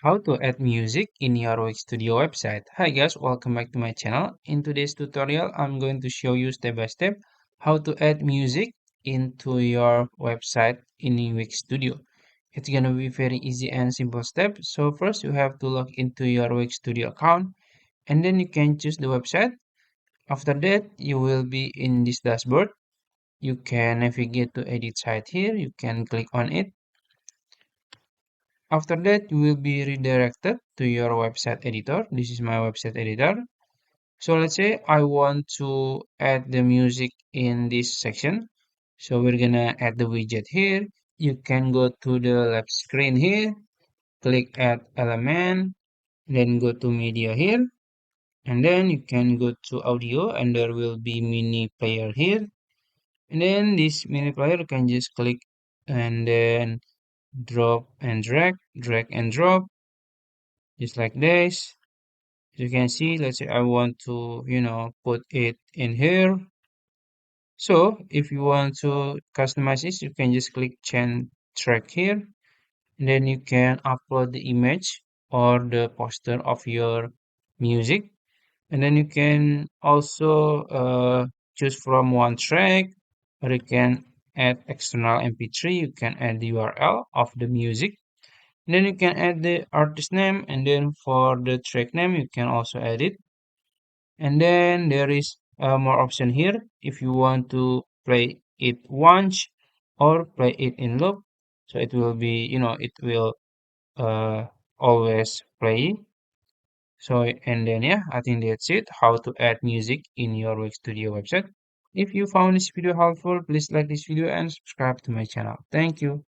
How to add music in your Wix Studio website. Hi guys, welcome back to my channel. In today's tutorial, I'm going to show you step by step how to add music into your website in Wix Studio. It's gonna be very easy and simple step. So first you have to log into your Wix Studio account and then you can choose the website. After that, you will be in this dashboard. You can navigate to edit site here. You can click on it. After that, you will be redirected to your website editor. This is my website editor. So let's say I want to add the music in this section. So we're gonna add the widget here. You can go to the left screen here, click add element, then go to media here, and then you can go to audio and there will be mini player here. And then this mini player you can just click and then drop and drag and drop, just like this. You can see, let's say I want to, put it in here. So if you want to customize this, you can just click change track here. And then you can upload the image or the poster of your music. And then you can also choose from one track, or you can add external MP3. You can add the URL of the music. And then you can add the artist name, and then for the track name, you can also add it. And then there is more option here if you want to play it once or play it in loop. So it will be, it will uh, always play. So, and then yeah, I think that's it. How to add music in your Wix Studio website. If you found this video helpful, please like this video and subscribe to my channel. Thank you.